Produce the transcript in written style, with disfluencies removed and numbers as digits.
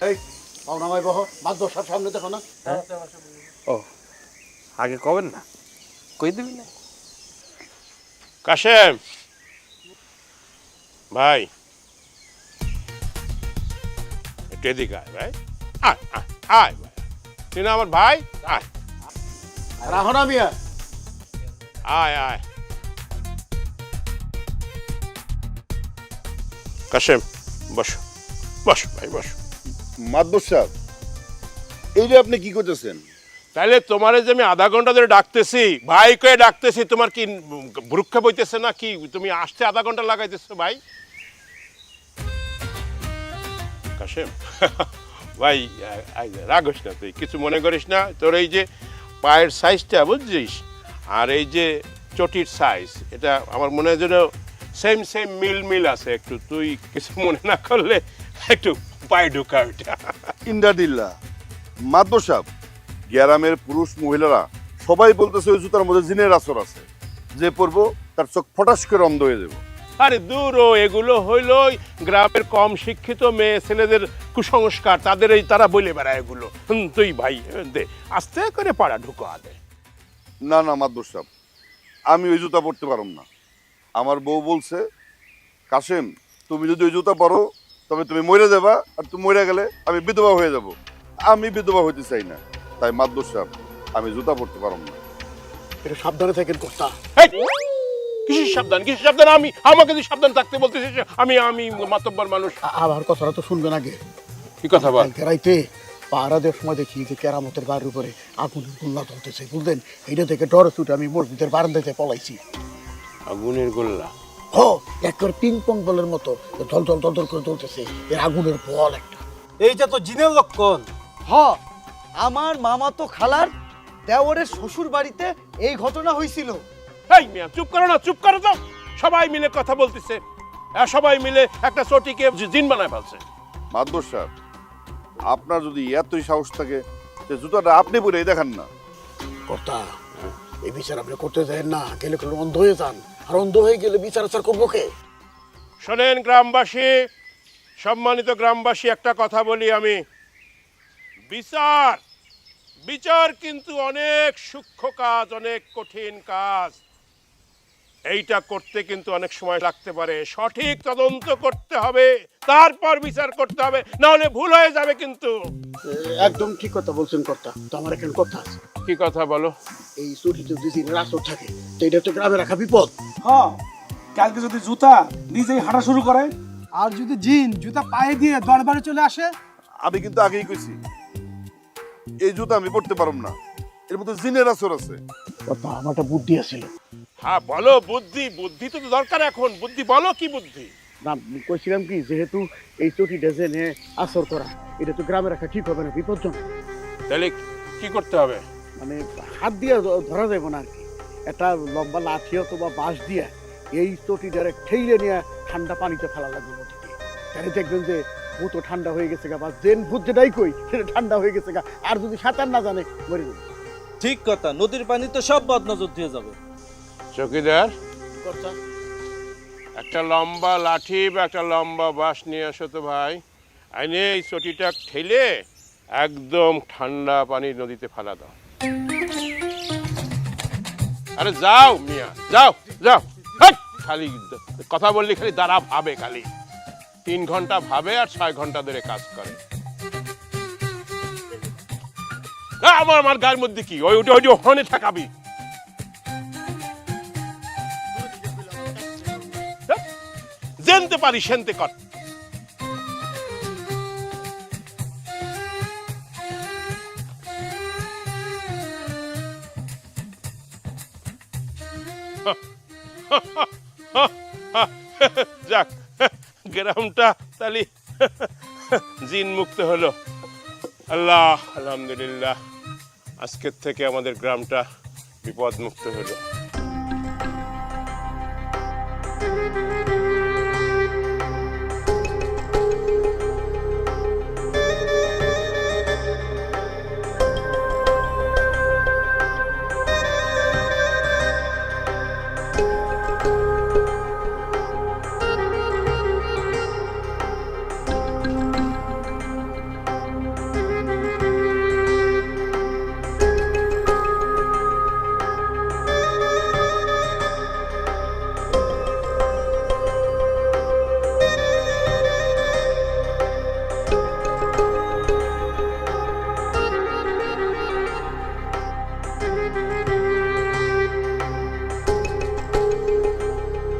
এই পাওনামাই বহ মাদ্রাসার সামনে দেখো না। ও আগে কবেন না, কই দিবি না। কাশেম ভাই, একটু এদিকে আয় ভাই, আয় আয় আয় ভাই, তুই না আমার ভাই, আয় রাখো না মিয়া। আয় আয়। কাশেম বসো বসো ভাই বসো। মাদবর সাহেব, এই যে আপনি কি করতেছেন? তাইলে তোমারে যে আমি আধা ঘন্টা ধরে ডাকতেছি, ভাই কয়ে ডাকতেছি, তোমার কি ভ্রুক্ষেপ হইতেছে না কি? তুমি আসতে আধা ঘন্টা লাগাইতেছো ভাই। কাশেম ভাই রাগস না, তুই কিছু মনে করিস না। তোর এই যে পায়ের সাইজটা বুঝছিস, আর এই যে চটির সাইজ, এটা আমার মনে হয় যেন সেম সেম মিল আছে একটু। তুই কিছু মনে না করলে একটু পায়ে ঢুকা ওইটা। ইন্দাদিল্লা মাদবর সাহেব, গ্রামের পুরুষ মহিলারা সবাই বলতেছে ওই জুতার মধ্যে জিনের আসর আছে, যে পরবো তার চোখ ফটাস করে অন্ধ হয়ে যাবো। আরে দূর, এগুলো হইল গ্রামের কম শিক্ষিত মেয়ে ছেলেদের কুসংস্কার, তারা বলে বেড়ায় এগুলো। তুই ভাই দে আস্তে করে পাড়া ঢুকা দে। না না মাদবর সাহেব, আমি ওই জুতা পরতে পারব না। আমার বউ বলছে, কাশেম তুমি যদি ওই জুতা পরো তবে তুমি মরে যাবা, আর তুমি মরে গেলে আমি বিধবা হয়ে যাব। আমি বিধবা হইতে চাই না, তাই মাদবর সাহেব আমি জুতা পরতে পারব না। এটা সাবধানে থাকেন কর্তা। কিসের সাবধান, কিসের সাবধান? আমাকে যদি সাবধান থাকতে বলতেছিস, আমি মাতব্বর মানুষ। আবার কথাটা তো শুনবেন আগে। কি কথা বল? রাইতে পাহারা দেওয়ার সময় দেখি যে কেরামতের বাড়ির উপরে আগুনের গোল্লা চলতেছে, বুঝলেন? এইটা থেকে ডরে ছুটে আমি মসজিদের বারান্দাতে পলাইছি। আগুনের গোল্লা? হ, একবার পিং পং বলের মতো দল দল দল দল করে চলতেছে, এর আগুনের বল একটা। এইটা তো জিনের লক্ষণ। হ, আমার মামা তো খালার দেওরের শ্বশুর বাড়িতে এই ঘটনা হয়েছিল। এই মিয়া চুপ করো না, চুপ করো তো। সবাই মিলে কথা বলতেছে, সবাই মিলে একটা চটিকে জিন বানায় ফেলছে। মাদবর সাহেব, আপনার যদি এতই সাহস থাকে, যে জুতাটা আপনি পরে দেখান না। কর্তা, এই বিচার আপনি করতে চান না, গেলে কোনো অন্ধ হয়ে যান, আর অন্ধ হয়ে গেলে বিচার আচার করবো কে? শোনেন গ্রামবাসী, সম্মানিত গ্রামবাসী, একটা কথা বলি আমি। বিচার বিচার কিন্তু অনেক সূক্ষ্ম কাজ, অনেক কঠিন কাজ। এইটা করতে কিন্তু অনেক সময় লাগতে পারে। সঠিক তদন্ত করতে হবে, তারপর বিচার করতে হবে, না হলে ভুল হয়ে যাবে কিন্তু। একদম ঠিক কথা বলছেন কর্তা। তো আমার এখানে কথা আছে। কি কথা বলো? এই চটিতে যদি জিনের আসর থাকে, তো এটা তো গ্রামে রাখা বিপদ। হ্যাঁ, কালকে যদি জুতা নিজেই হাঁটা শুরু করে, আর যদি জিন জুতা পায়ে দিয়ে দরবারে চলে আসে? আমি কিন্তু আগেই কইছি, এই জুতা আমি পরতে পারব না, এর মধ্যে জিনের আসর আছে। কর্তা, আমার একটা বুদ্ধি আছিল। হ্যাঁ বলো, বুদ্ধি। বুদ্ধি তো দরকার এখন, বুদ্ধি বলো, কি বুদ্ধি? না, কইছিলাম কি, যেহেতু এই চটিটা জেনে আসর করা, এটা তো গ্রামে রাখা ঠিক হবে না, বিপজ্জনক। তাহলে কি করতে হবে? মানে হাত দিয়ে ধরা যাবে না আর কি। একটা লম্বা লাঠি অথবা বাঁশ দিয়ে এই চটিটারে ঠেইলে নিয়ে ঠান্ডা পানিতে ফেলা লাগবে নদীতে। তাহলে দেখবেন যে ভূত ঠান্ডা হয়ে গেছে গা, বা জেন ভূত যেটাই কই সেটা ঠান্ডা হয়ে গেছে গা। আর যদি সাঁতার না জানে, মরে যাবে। ঠিক কথা, নদীর পানি তো সব বদনজর দিয়ে যাবে। চৌকিদার, কর্তা, একটা লম্বা লাঠি বা একটা লম্বা বাঁশ নিয়ে আসো তো ভাই। আইনে এই চটিটা ঠেলে একদম ঠান্ডা পানি নদীতে ফেলা দাও। আরে যাও মিয়া, যাও যাও। খালি কথা বললি, খালি দাঁড়া ভাবে, খালি 3 ঘন্টা ভাবে আর 6 ঘন্টা ধরে কাজ করে। আমার গায়ের মধ্যে কি ওই ওখানে ঠেকাবি? জানতে পারি সেনতে কর। যাক, গ্রামটা তাহলে জিন মুক্ত হলো। আল্লাহ, আলহামদুলিল্লাহ, আজকের থেকে আমাদের গ্রামটা বিপদ মুক্ত হলো।